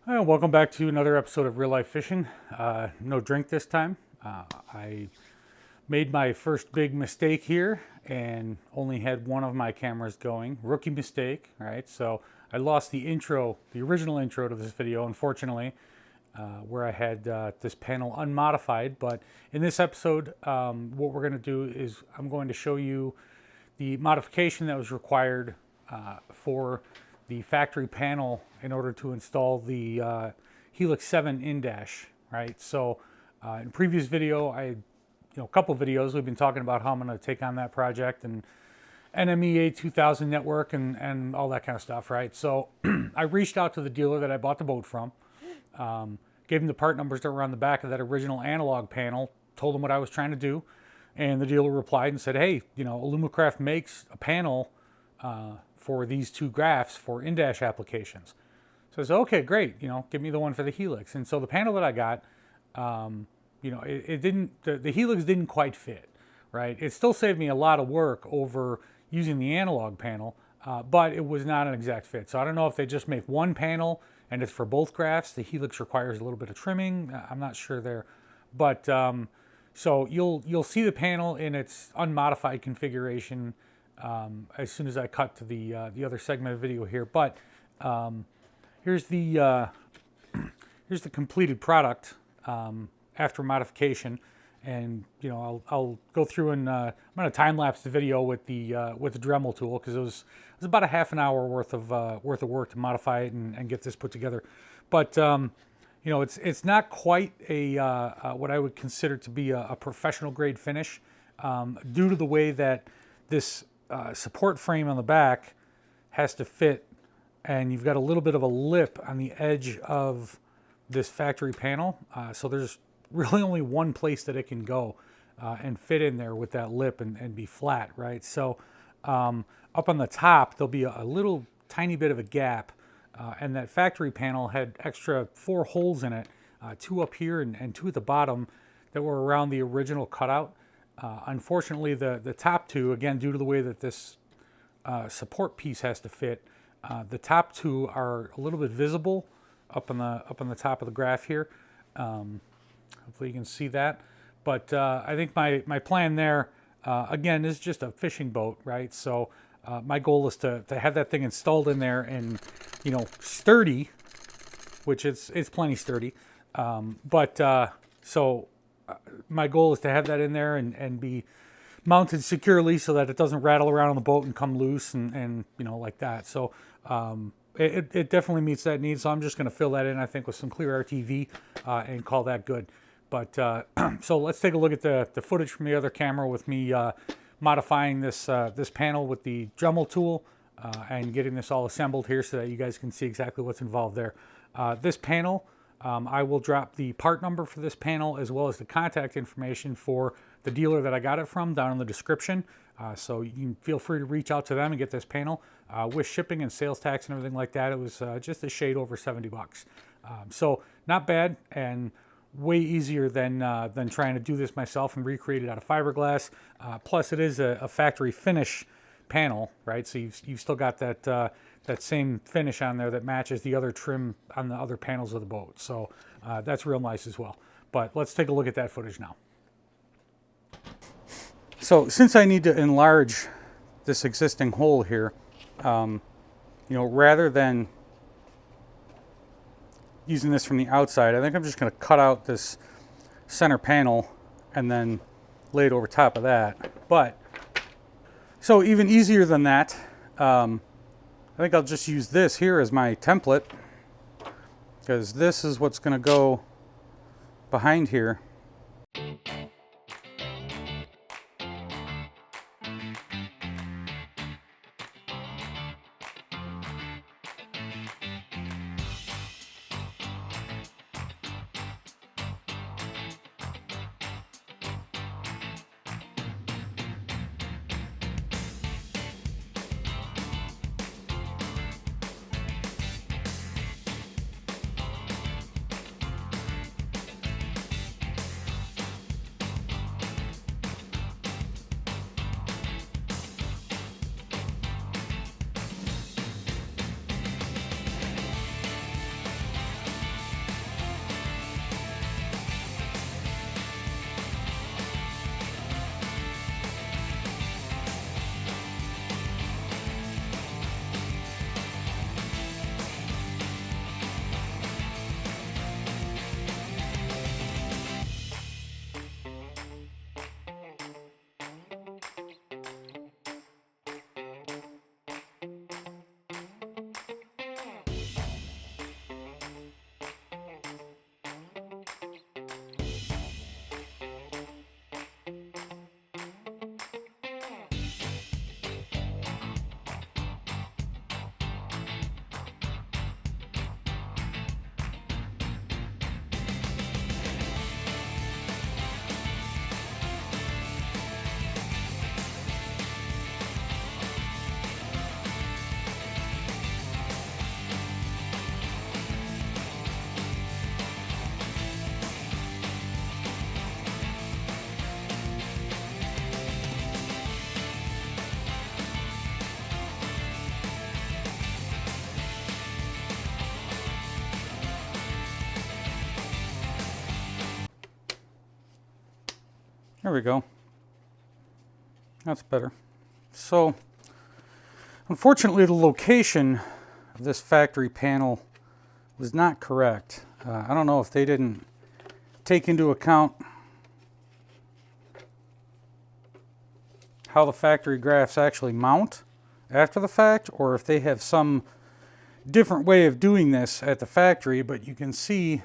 Welcome back to another episode of Real Life Fishing. No drink this time. I made my first big mistake here and only had one of my cameras going. Rookie mistake, right? So I lost the intro, the original intro to this video, unfortunately, where I had this panel unmodified. But in this episode, what we're going to do is I'm going to show you the modification that was required for the factory panel in order to install the Helix 7 in-dash, right? So in previous video, a couple videos, we've been talking about how I'm going to take on that project and NMEA 2000 network and all that kind of stuff, right? So I reached out to the dealer that I bought the boat from, gave him the part numbers that were on the back of that original analog panel, told him what I was trying to do, and the dealer replied and said, hey, Alumacraft makes a panel for these two graphs for in-dash applications. So I said, okay, great, give me the one for the Helix. And so the panel that I got, it didn't, the Helix didn't quite fit, right? It still saved me a lot of work over using the analog panel, but it was not an exact fit. So I don't know if they just make one panel and it's for both graphs. The Helix requires a little bit of trimming. I'm not sure there, but so you'll see the panel in its unmodified configuration as soon as I cut to the other segment of video here. But here's the completed product after modification, and I'll go through and I'm going to time lapse the video with the Dremel tool because it was about a half an hour worth of work to modify it and get this put together. But it's not quite a what I would consider to be a professional grade finish due to the way that this support frame on the back has to fit, and you've got a little bit of a lip on the edge of this factory panel. So there's really only one place that it can go and fit in there with that lip and be flat, right? So up on the top, there'll be a little tiny bit of a gap, and that factory panel had extra 4 holes in it, 2 up here and 2 at the bottom that were around the original cutout. Unfortunately, the top 2, again, due to the way that this support piece has to fit, the top 2 are a little bit visible up on the top of the graph here. Hopefully you can see that. But I think my plan there, again, is just a fishing boat, right? So my goal is to have that thing installed in there and, sturdy, which it's plenty sturdy. So my goal is to have that in there and be mounted securely so that it doesn't rattle around on the boat and come loose and like that. So it definitely meets that need. So I'm just going to fill that in, I think, with some clear RTV and call that good. But so let's take a look at the footage from the other camera with me modifying this panel with the Dremel tool and getting this all assembled here so that you guys can see exactly what's involved there. This panel, I will drop the part number for this panel as well as the contact information for the dealer that I got it from down in the description. So you can feel free to reach out to them and get this panel. With shipping and sales tax and everything like that, it was just a shade over $70. So not bad and way easier than trying to do this myself and recreate it out of fiberglass. Plus it is a factory finish panel, right? So you've still got that same finish on there that matches the other trim on the other panels of the boat. So that's real nice as well. But let's take a look at that footage now. So since I need to enlarge this existing hole here, rather than using this from the outside, I think I'm just going to cut out this center panel and then lay it over top of that. But so even easier than that, I think I'll just use this here as my template, because this is what's going to go behind here. There we go. That's better. So, unfortunately, the location of this factory panel was not correct. I don't know if they didn't take into account how the factory graphs actually mount after the fact, or if they have some different way of doing this at the factory, but you can see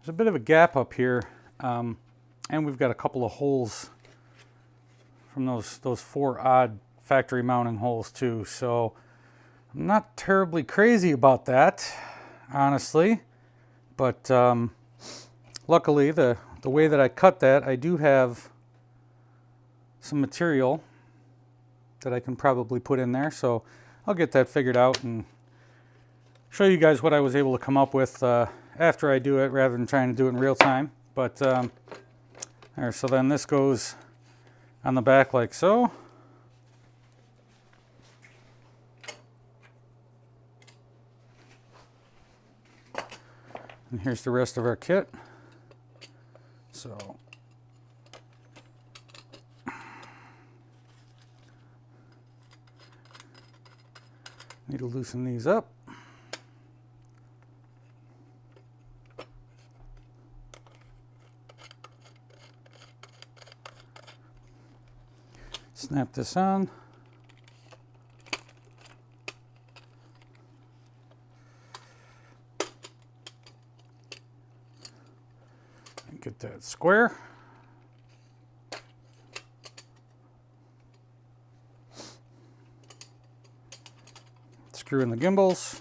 there's a bit of a gap up here, and we've got a couple of holes from those 4 odd factory mounting holes too. So I'm not terribly crazy about that, honestly, but luckily the way that I cut that, I do have some material that I can probably put in there, so I'll get that figured out and show you guys what I was able to come up with after I do it, rather than trying to do it in real time. But there, so then this goes on the back like so. And here's the rest of our kit. So need to loosen these up. Snap this on. And get that square. Screw in the gimbals.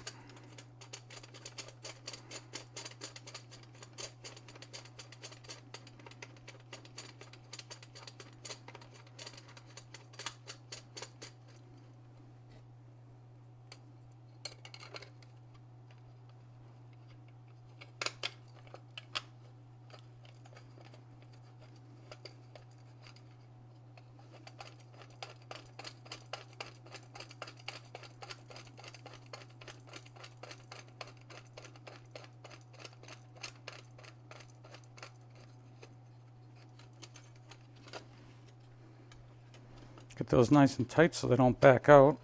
Get those nice and tight so they don't back out.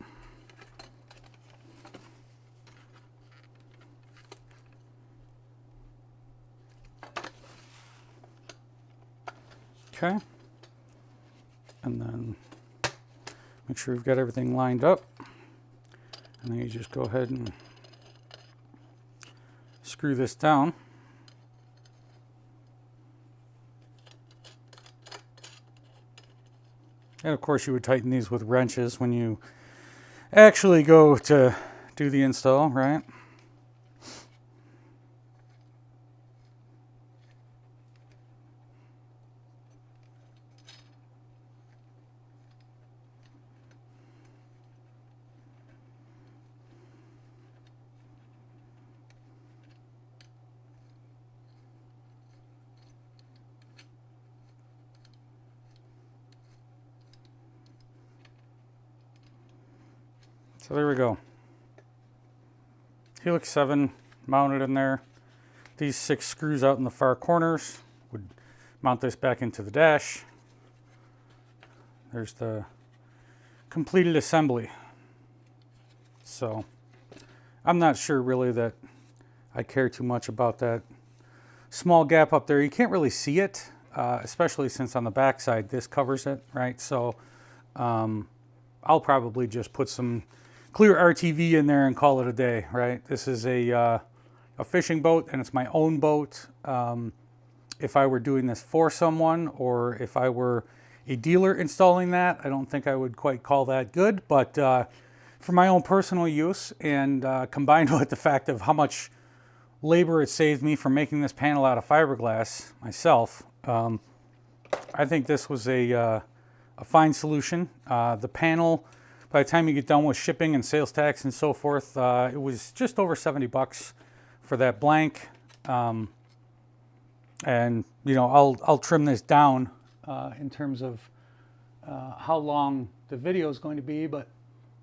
Okay. And then make sure you've got everything lined up. And then you just go ahead and screw this down. And of course you would tighten these with wrenches when you actually go to do the install, right? So there we go. Helix 7 mounted in there. These 6 screws out in the far corners would mount this back into the dash. There's the completed assembly. So I'm not sure really that I care too much about that small gap up there. You can't really see it, especially since on the back side this covers it, right? So I'll probably just put some clear RTV in there and call it a day, right? This is a fishing boat, and it's my own boat. If I were doing this for someone, or if I were a dealer installing that, I don't think I would quite call that good. But for my own personal use, and combined with the fact of how much labor it saved me from making this panel out of fiberglass myself, I think this was a fine solution. The panel, by the time you get done with shipping and sales tax and so forth, it was just over 70 bucks for that blank. And you know, I'll trim this down in terms of how long the video is going to be, but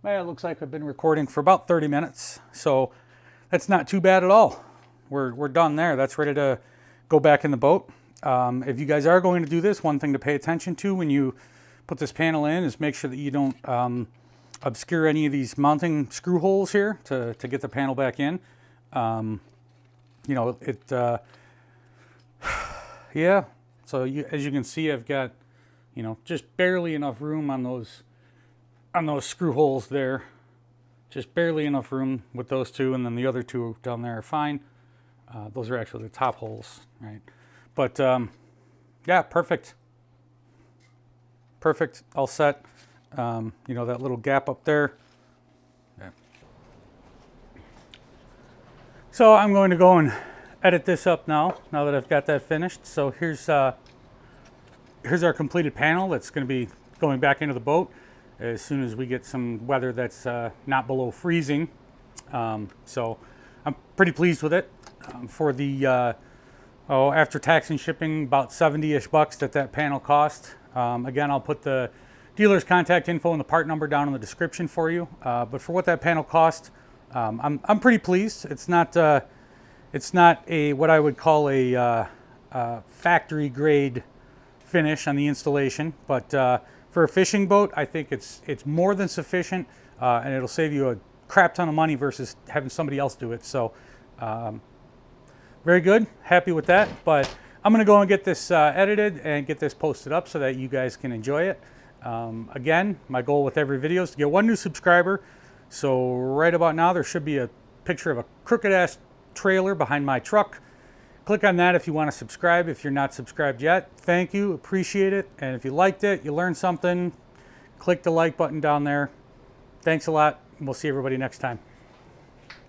it looks like I've been recording for about 30 minutes, so that's not too bad at all. We're done there. That's ready to go back in the boat If you guys are going to do this, one thing to pay attention to when you put this panel in is make sure that you don't obscure any of these mounting screw holes here to get the panel back in. You know, yeah, so as you can see, I've got, you know, just barely enough room on those screw holes there. Just barely enough room with those two, and then the other two down there are fine. Those are actually the top holes, right? But yeah, perfect. Perfect, all set. You know, that little gap up there. Yeah. So I'm going to go and edit this up now that I've got that finished. So here's our completed panel that's going to be going back into the boat as soon as we get some weather that's not below freezing. So I'm pretty pleased with it. For the after tax and shipping, about 70-ish bucks that panel cost. Again, I'll put the dealer's contact info and the part number down in the description for you. But for what that panel cost, I'm pretty pleased. It's not a what I would call a factory grade finish on the installation, but for a fishing boat, I think it's more than sufficient, and it'll save you a crap ton of money versus having somebody else do it. So very good, happy with that. But I'm going to go and get this edited and get this posted up so that you guys can enjoy it. Again, my goal with every video is to get one new subscriber. So right about now, there should be a picture of a crooked ass trailer behind my truck. Click on that if you want to subscribe if you're not subscribed yet. Thank you, appreciate it. And if you liked it, you learned something, click the like button down there. Thanks a lot. We'll see everybody next time.